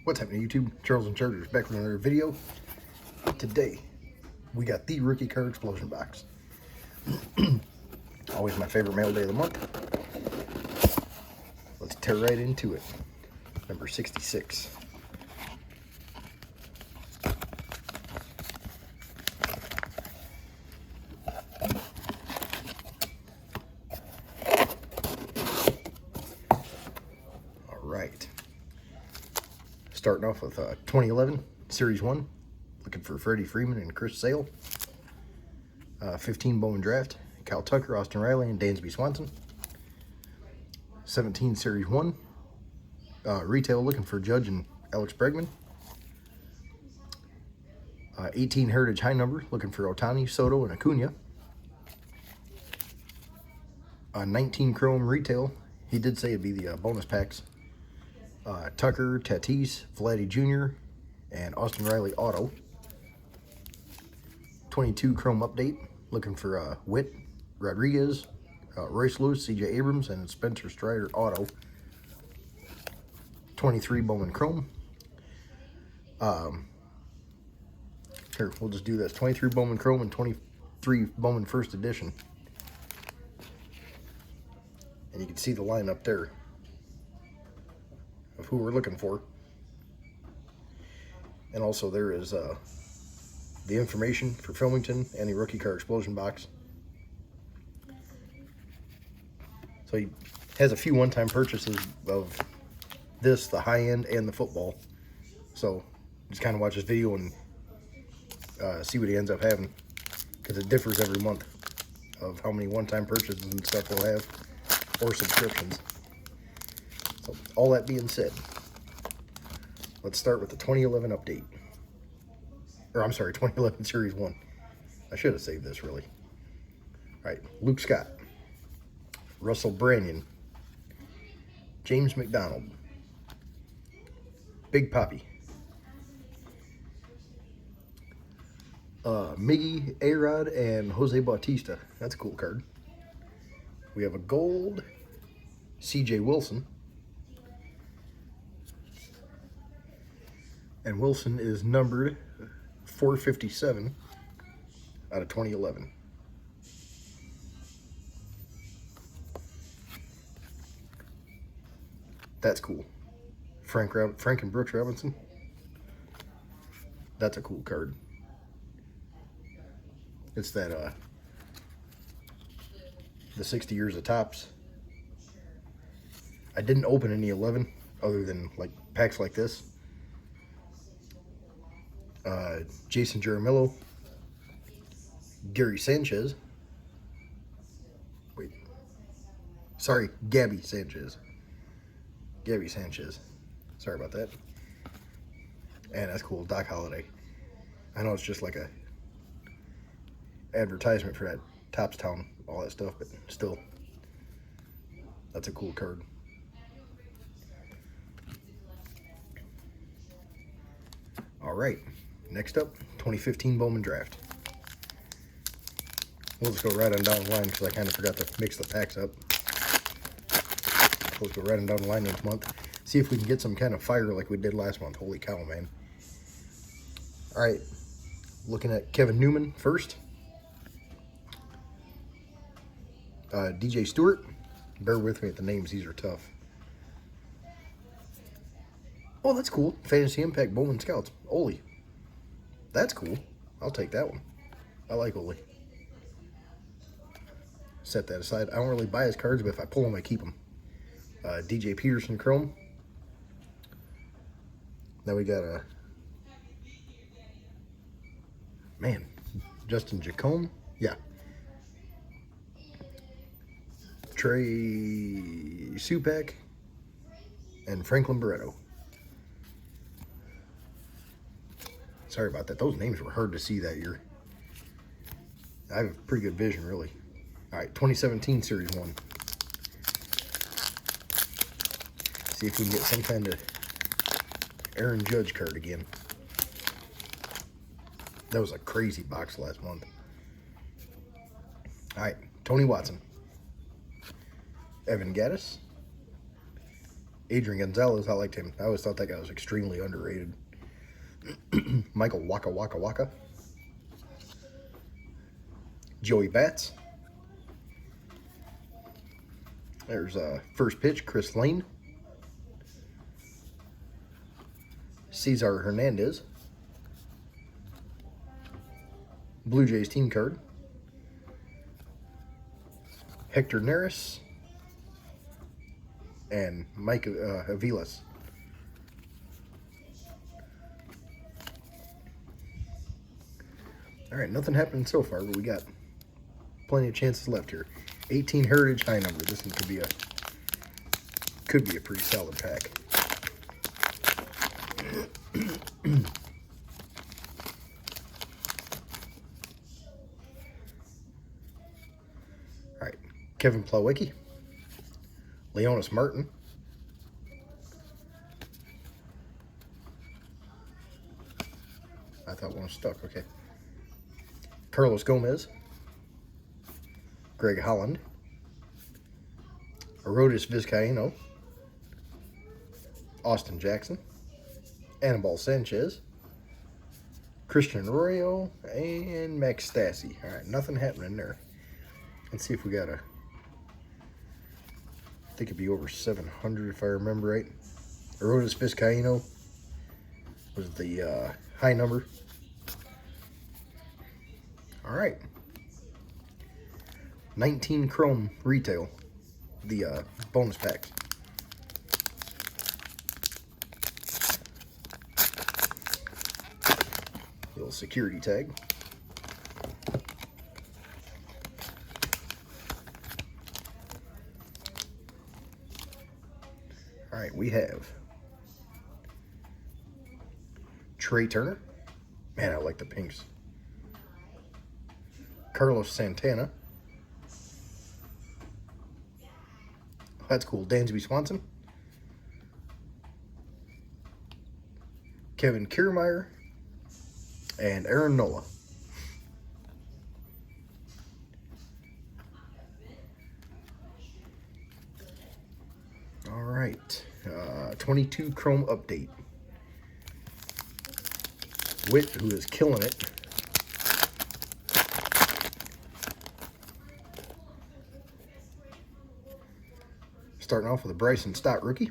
What's happening, YouTube? Charles and Chargers back with another video. Today, we got the rookie card explosion box. Always my favorite mail day of the month. Let's tear right into it. Number 66. All right. Starting off with 2011 Series 1. Looking for Freddie Freeman and Chris Sale. 15 Bowman Draft. Kyle Tucker, Austin Riley, and Dansby Swanson. 17 Series 1. Retail looking for Judge and Alex Bregman. 18 Heritage High Number looking for Otani, Soto, and Acuna. 19 Chrome Retail. He did say it'd be the bonus packs. Tucker, Tatis, Vladdy Jr., and Austin Riley Auto. 22 Chrome Update, looking for Witt, Rodriguez, Royce Lewis, C.J. Abrams, and Spencer Strider Auto. 23 Bowman Chrome. Here, we'll just do this. 23 Bowman Chrome and 23 Bowman First Edition. And you can see the line up there of who we're looking for. And also there is the information for Filmington and the rookie card explosion box. So he has a few one-time purchases of this, the high end, and the football. So just kind of watch this video and see what he ends up having, because it differs every month of how many one-time purchases and stuff he'll have, or subscriptions. So all that being said, let's start with the 2011 update. Or I'm sorry, 2011 Series 1. I should have saved this, really. All right, Luke Scott, Russell Branyan, James McDonald, Big Papi, Miggy, A-Rod, and Jose Bautista. That's a cool card. We have a gold C.J. Wilson. And Wilson is numbered 457 out of 2011. That's cool. Frank and Brooks Robinson. That's a cool card. It's that the 60 years of Topps. I didn't open any 11 other than like packs like this. Jason Jaramillo, Gary Sanchez. Wait, sorry, Gabby Sanchez. Gabby Sanchez. Sorry about that. And that's cool, Doc Holliday. I know it's just like a advertisement for that Topps Town, all that stuff, but still, that's a cool card. All right, next up, 2015 Bowman Draft. We'll just go right on down the line because I kind of forgot to mix the packs up. Let's go right on down the line this month. See if we can get some kind of fire like we did last month. Holy cow, man. All right, looking at Kevin Newman first. DJ Stewart. Bear with me at the names, these are tough. Oh, that's cool. Fantasy Impact Bowman Scouts. Oli. That's cool. I'll take that one. I like Oli. Set that aside. I don't really buy his cards, but if I pull them, I keep them. DJ Peterson Chrome. Now we got a Justin Jacome. Yeah. Trey Supak and Franklin Barreto. Sorry about that. Those names were hard to see that year. I have pretty good vision, really. All right, 2017 Series 1. See if we can get some kind of Aaron Judge card again. That was a crazy box last month. All right, Tony Watson, Evan Gattis, Adrian Gonzalez, I liked him. I always thought that guy was extremely underrated. Michael Waka Waka Waka. Joey Bats. There's first pitch, Chris Lane. Cesar Hernandez. Blue Jays team card. Hector Neris. And Mike Aviles. All right, nothing happened so far, but we got plenty of chances left here. 18 Heritage high number. This one could be a pretty solid pack. All right, Kevin Plawecki, Leonis Martin, I thought one was stuck. Okay. Carlos Gomez, Greg Holland, Arodys Vizcaíno, Austin Jackson, Anibal Sanchez, Christian Arroyo, and Max Stassi. All right, nothing happening there. Let's see if we got I think it'd be over 700 if I remember right. Arodys Vizcaíno was the high number. All right. 19 Chrome Retail, the bonus packs. Little security tag. All right, we have Trey Turner. Man, I like the pinks. Carlos Santana. That's cool. Dansby Swanson. Kevin Kiermaier. And Aaron Nola. All right. 22 Chrome update. Witt, who is killing it. Starting off with a Bryson Stott rookie.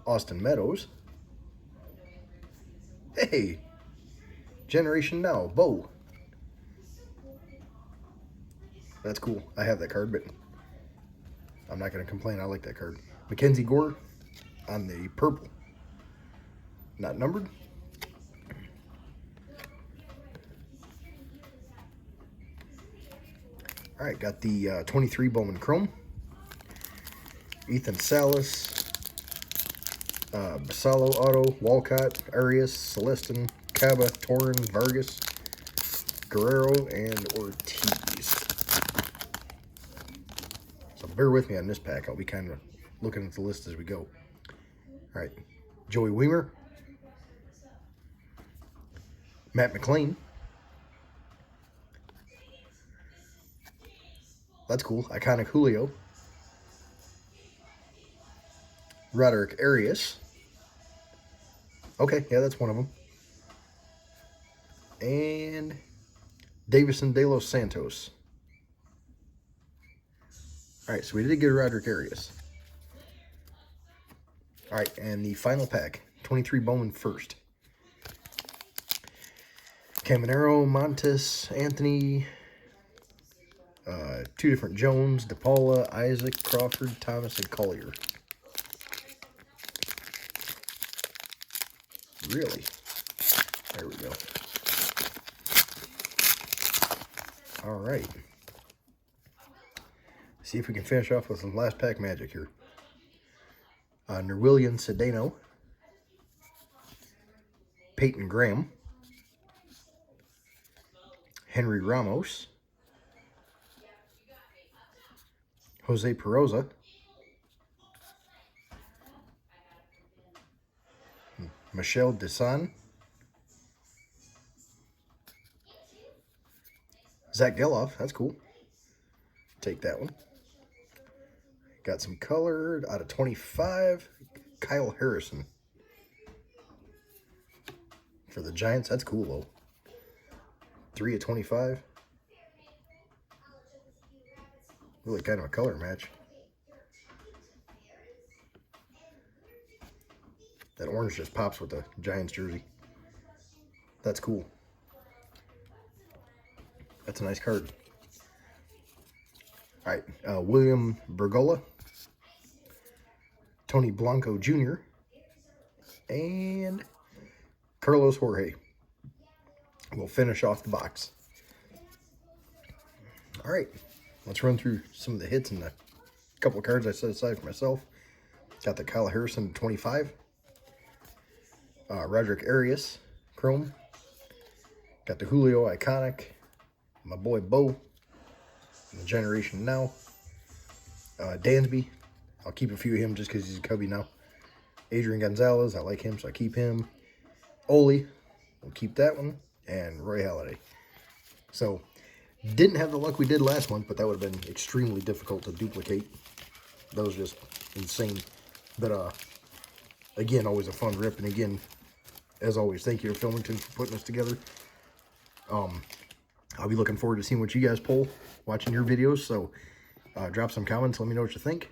Austin Meadows. Hey, Generation Now, Bo. That's cool. I have that card, but I'm not going to complain. I like that card. Mackenzie Gore on the purple. Not numbered. All right, got the 23 Bowman Chrome. Ethan Salas, Basalo Auto, Walcott, Arias, Celestin, Caba, Torren, Vargas, Guerrero, and Ortiz. So bear with me on this pack. I'll be kind of looking at the list as we go. All right, Joey Weimer, Matt McLean. That's cool. Iconic Julio. Roderick Arias. Okay, yeah, that's one of them. And Davison De Los Santos. All right, so we did get a Roderick Arias. All right, and the final pack, 23 Bowman first. Caminero, Montes, Anthony, two different Jones, DePaula, Isaac, Crawford, Thomas, and Collier. Really? There we go. All right. See if we can finish off with some last pack magic here. Nerwillian Cedeno, Peyton Graham, Henry Ramos, Jose Peroza, Michelle Desan, Zach Geloff, that's cool. Take that one. Got some colored out of 25. Kyle Harrison. For the Giants, that's cool though. 3 of 25. Really kind of a color match. That orange just pops with the Giants jersey. That's cool. That's a nice card. All right, William Bergola, Tony Blanco Jr., and Carlos Jorge. We'll finish off the box. All right, let's run through some of the hits and the couple of cards I set aside for myself. Got the Kyle Harrison 25. Roderick Arias, Chrome. Got the Julio Iconic. My boy Bo, the Generation Now. Dansby, I'll keep a few of him just because he's a Cubby now. Adrian Gonzalez, I like him, so I keep him. Ole, we'll keep that one. And Roy Halladay. So, didn't have the luck we did last month, but that would have been extremely difficult to duplicate. That was just insane. But, again, always a fun rip. And again, as always, thank you to Filmington for putting this together. I'll be looking forward to seeing what you guys pull, watching your videos. So, drop some comments, let me know what you think.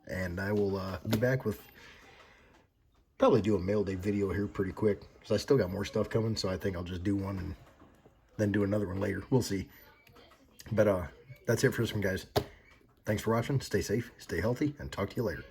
And I will be back with probably do a mail day video here pretty quick. Because I still got more stuff coming, so I think I'll just do one and then do another one later. We'll see. But that's it for this one, guys. Thanks for watching. Stay safe, stay healthy, and talk to you later.